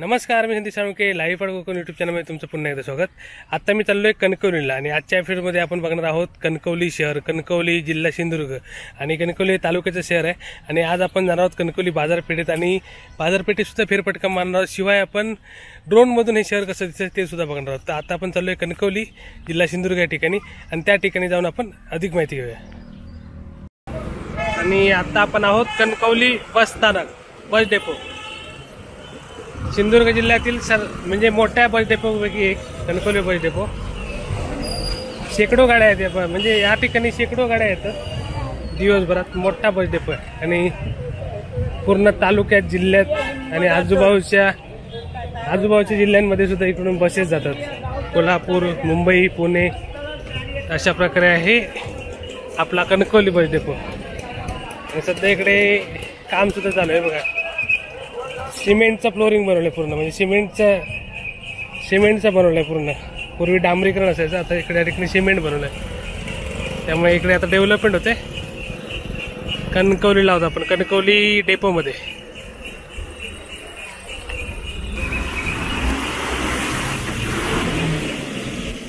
नमस्कार, मी संदीप साळुंके लाईव्ह पड कोकण यूट्यूब चॅनलमध्ये तुमचं पुन्हा एकदा स्वागत। आता मी चाललोय कणकवलीला आणि आजच्या एपिसोडमध्ये आपण बघणार आहोत कणकवली शहर, कणकवली जिल्हा सिंधुदुर्ग आणि कणकवली तालुक्याचं शहर आहे। आणि आज आपण जाणार आहोत कणकवली बाजारपेठेत आणि बाजारपेठेत सुद्धा फेरफटका मारणार आहोत। शिवाय आपण ड्रोनमधून हे शहर कसं दिसतं ते सुद्धा बघणार आहोत। तर आता आपण चाललोय कणकवली जिल्हा सिंधुदुर्ग या ठिकाणी आणि त्या ठिकाणी जाऊन आपण अधिक माहिती घेऊया। आणि आता आपण आहोत कणकवली बस स्थानक, बस डेपो, सिंधुदुर्ग जिल्ह्यातील म्हणजे मोठ्या बस डेपोपैकी एक कणकवली बस डेपो। शेकडो गाड्या आहेत, म्हणजे या ठिकाणी शेकडो गाड्या येतात दिवसभरात। मोठा बस डेपो आहे आणि पूर्ण तालुक्यात, जिल्ह्यात आणि आजूबाजूच्या जिल्ह्यांमध्ये सुद्धा इकडून बसेस जातात। कोल्हापूर, मुंबई, पुणे अशा प्रकारे आहे आपला कणकवली बस डेपो। आणि सध्या इकडे काम सुद्धा चालू आहे बघा। सिमेंटचं फ्लोरिंग बनवलं पूर्ण, म्हणजे सिमेंटचं बनवलं पूर्ण। पूर्वी डांबरीकरण असायचं, आता इकडे या ठिकाणी सिमेंट बनवलं आहे। त्यामुळे इकडे आता डेव्हलपमेंट होते। कणकवलीला होता आपण, कणकवली डेपोमध्ये।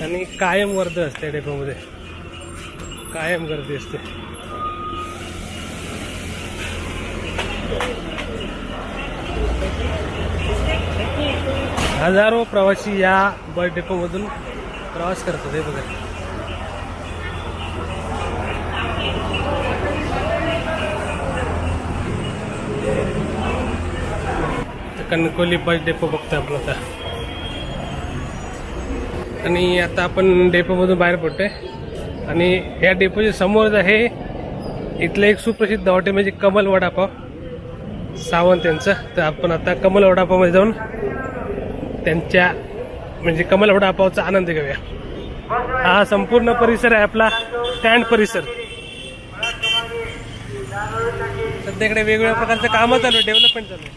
आणि कायम गर्दी असते डेपोमध्ये, कायम गर्दी असते। हजारो प्रवासी या बस डेपोमधून प्रवास करतात। हे बघा, कणकवली बस डेपो बघतोय आपण आता। आणि आता आपण डेपोमधून बाहेर पडतोय आणि या डेपोच्या समोरच आहे इथलं एक सुप्रसिद्ध हॉटेल, म्हणजे कमल वडापाव, सावंत यांचं। तर आपण आता कमल वडापावमध्ये जाऊन त्यांच्या म्हणजे कमल वडापावचा आनंद घेऊया। हा संपूर्ण परिसर आहे आपला स्टँड परिसर। सध्या इकडे वेगवेगळ्या प्रकारचं कामं चालू आहे, डेव्हलपमेंट चालू आहे।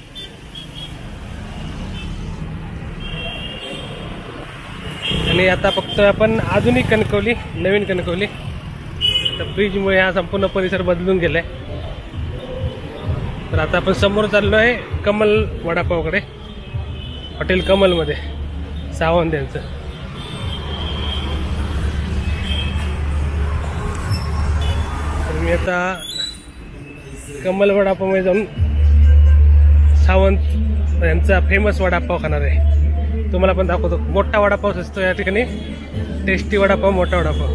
आणि आता फक्त आपण आधुनिक कणकवली, नवीन कणकवली, तर ब्रिजमुळे हा संपूर्ण परिसर बदलून गेलाय। तर आता आपण समोर चाललो आहे कमल वडापावकडे, हॉटेल कमलमध्ये, सावंत यांचं। तर मी आता कमल वडापावमध्ये जाऊन सावंत यांचा फेमस वडापाव खाणार आहे, तुम्हाला पण दाखवतो। मोठा वडापाव असतो या ठिकाणी, टेस्टी वडापाव, मोठा वडापाव,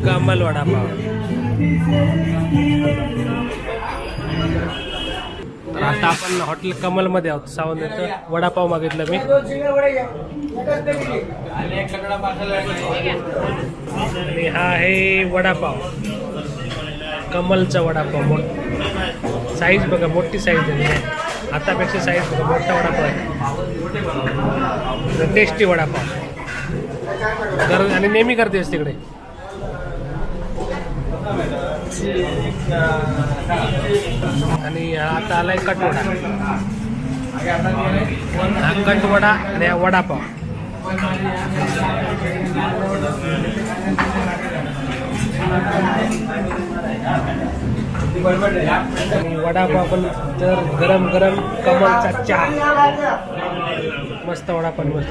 कमल वडापाव। तर आता आपण हॉटेल कमल मध्ये आहोत। सावंत यांचं वडापाव मागितलं मी, आणि हा आहे वडापाव, कमलचा वडापाव। साईज बघा, मोठी साईज आहे, हातापेक्षा साईज बघा, मोठा वडापाव आहे, टेस्टी वडापाव। आणि नेहमी गर्दी असते इकडे। आणि आता आलाय कटवडा, हा कटवडा आणि हा वडापाव। आणि वडापाव पण तर गरम गरम कमलचा चहा, मस्त वडापाव, मस्त।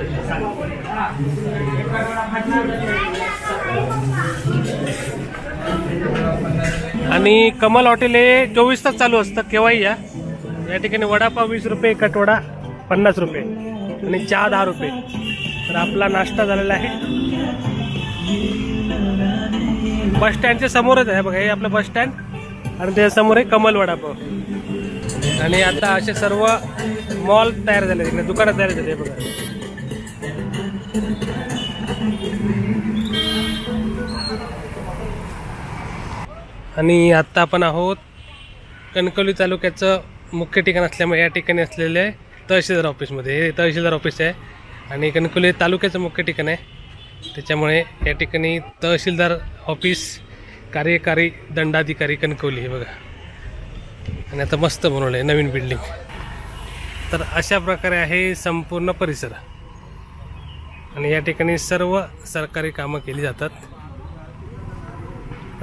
आणि कमल हॉटेल हे 24 तास चालू असतं, केव्हाही या। या ठिकाणी वडापाव 20 रुपये, कटवडा 50 रुपये आणि चहा 10 रुपये। तर आपला नाश्ता झालेला आहे। बस स्टँडच्या समोरच आहे बघा, हे आपलं बस स्टँड आणि त्याच्या समोर आहे कमल वडापाव। आणि आता असे सर्व मॉल तयार झाले, तिकडे दुकानं तयार झाले बघा। आणि आता आपण आहोत कणकवली तालुक्याचं मुख्य ठिकाण असल्यामुळे या ठिकाणी असलेले तहसीलदार ऑफिसमध्ये। हे तहसीलदार ऑफिस आहे आणि कणकवली तालुक्याचं मुख्य ठिकाण आहे, त्याच्यामुळे या ठिकाणी तहसीलदार ऑफिस, कार्यकारी दंडाधिकारी कणकवली, हे बघा। आणि आता मस्त बनवलं आहे नवीन बिल्डिंग। तर अशा प्रकारे आहे संपूर्ण परिसर आणि या ठिकाणी सर्व सरकारी कामं केली जातात।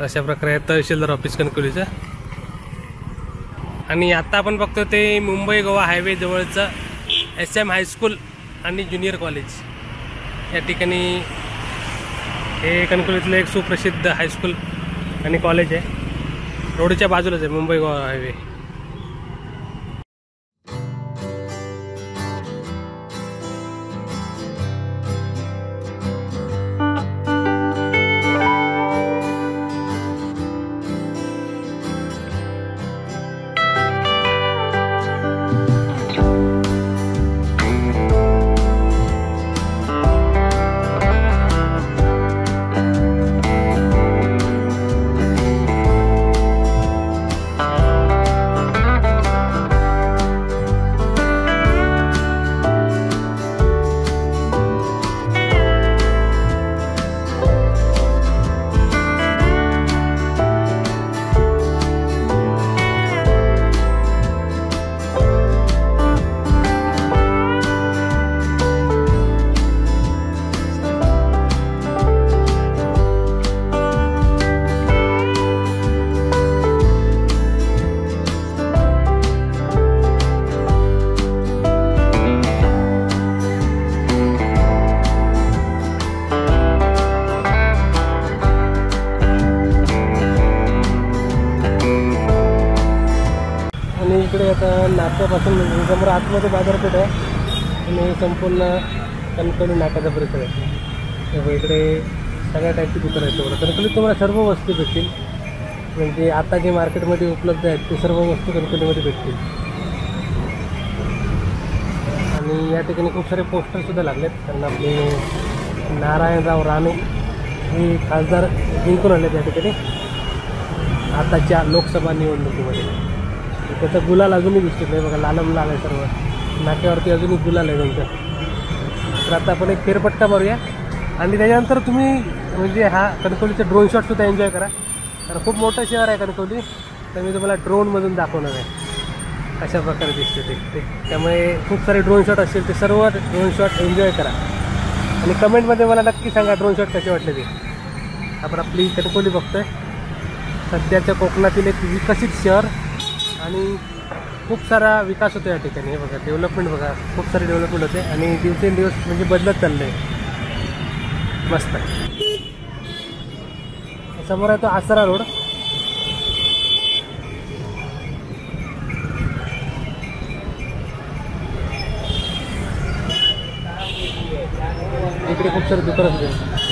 अशा प्रकारे तहसीलदार ऑफिस कणकवलीचं। आणि आता आपण बघतो ते मुंबई गोवा हायवे जवळचं SM हायस्कूल आणि ज्युनियर कॉलेज या ठिकाणी हे कणकवलीतलं एक सुप्रसिद्ध हायस्कूल आणि कॉलेज आहे. रोडच्या बाजूलाच आहे मुंबई गोवा हायवे. इकडे आता नाक्यापासून समोर आतमध्ये बाजारपेठ आहे आणि संपूर्ण कणकवली नाक्याचा परिसर आहे. तेव्हा इकडे सगळ्या टाईपची दुकानं आहेत. तेवढं कणकवलीत तुम्हाला सर्व वस्तू भेटतील. म्हणजे आता जे मार्केटमध्ये उपलब्ध आहेत ते सर्व वस्तू कणकवलीमध्ये भेटतील. आणि या ठिकाणी खूप सारे पोस्टरसुद्धा लागलेत. कारण आपले नारायणराव राणे हे खासदार जिंकून आले त्या ठिकाणी आताच्या लोकसभा निवडणुकीमध्ये. त्याचा गुलाल अजूनही दिसत नाही बघा, लालम लाल आहे सर्व नाक्यावरती, अजूनही गुलाल आहे त्यांचा. तर आता आपण एक फेरपट्टा मारूया आणि त्याच्यानंतर तुम्ही म्हणजे हा कणकवलीचा ड्रोन शॉटसुद्धा एन्जॉय करा. तर खूप मोठं शहर आहे कणकवली, तर मी तुम्हाला ड्रोनमधून दाखवणार आहे कशा प्रकारे दिसते ते. त्यामुळे खूप सारे ड्रोन शॉट असतील, ते सर्व ड्रोन शॉट एन्जॉय करा आणि कमेंटमध्ये मला नक्की सांगा ड्रोन शॉट कसे वाटले ते. आपण आपली कणकवली बघतोय, सध्याच्या कोकणातील एक विकसित शहर आणि खूप सारा विकास होतो या ठिकाणी. हे बघा डेव्हलपमेंट बघा, खूप सारी डेव्हलपमेंट होते आणि दिवसेंदिवस म्हणजे बदलत चाललं आहे. मस्त आहे. समोर आहे तो आसरा रोड. इकडे खूप सारे दुकानं होते.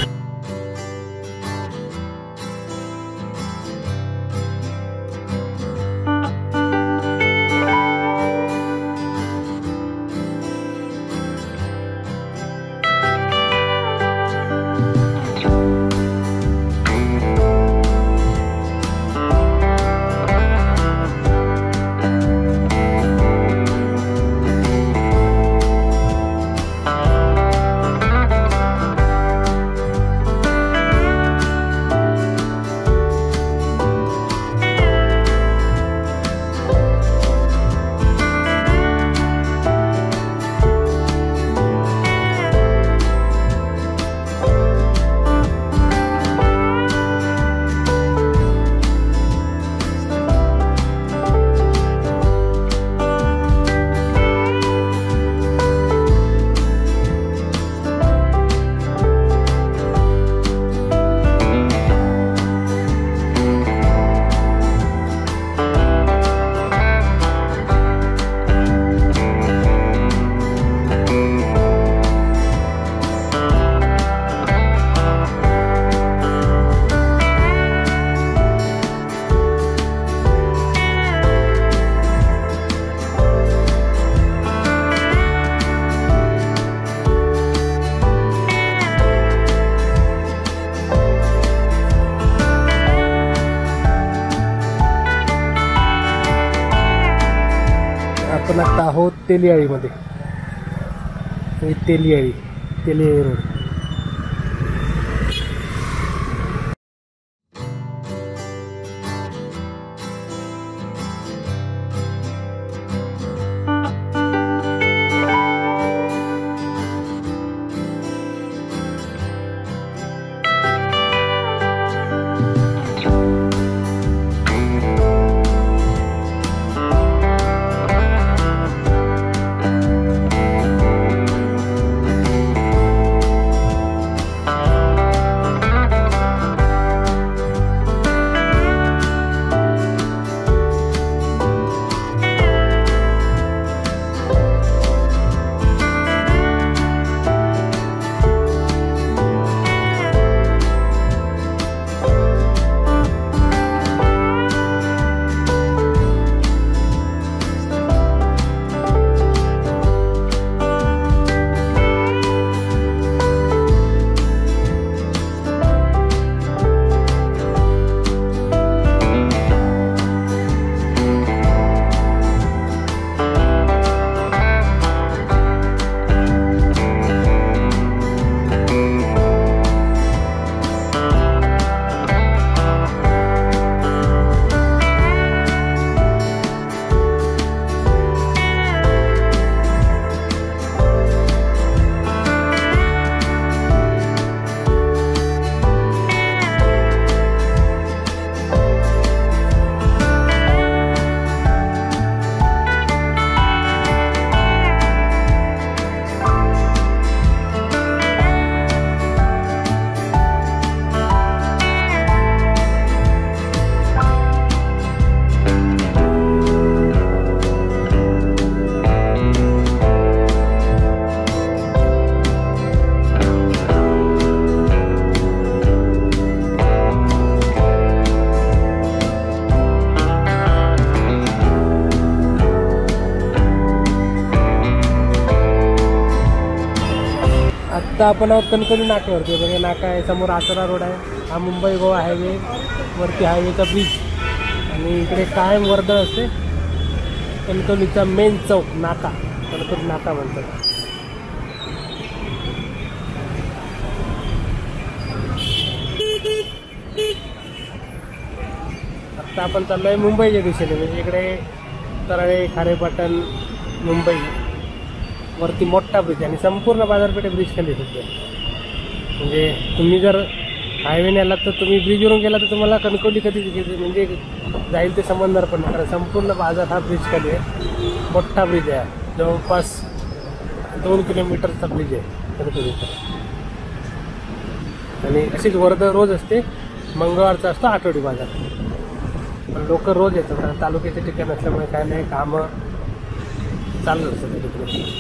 आपण आता आहोत तेलियाळीमध्ये. तेलियाळी रोड. आत्ता आपण आहोत कणकवली नाक्यावरती. बघा नाका आहे, समोर आचरा रोड आहे, हा मुंबई गोवा हायवे, वरती हायवेचा ब्रिज आणि इकडे कायम वर्दळ असते. कणकवलीचा मेन चौक नाका, कणकवली नाका म्हणतात. आता आपण चाललो आहे मुंबईच्या दिशेने, म्हणजे इकडे तराळे, खारेपाटण, मुंबई वरती मोठा ब्रिज आणि संपूर्ण बाजारपेठे ब्रिज खाली होते. म्हणजे तुम्ही जर हायवेने आलात तर तुम्ही ब्रिजवरून गेला तर तुम्हाला कणकवली कधी म्हणजे जाईल ते समजणार पण नाही, कारण संपूर्ण बाजार हा ब्रिज खाली आहे. मोठा ब्रिज आहे, जवळपास 2 किलोमीटरचा ब्रिज आहे कणकवलीचा. आणि अशीच वर्दळ रोज असते. मंगळवारचा असतो आठवडी बाजार, पण लोक रोज येतात कारण तालुक्याचे ठिकाण असल्यामुळे काय नाही कामं चालू असतात तिकडे.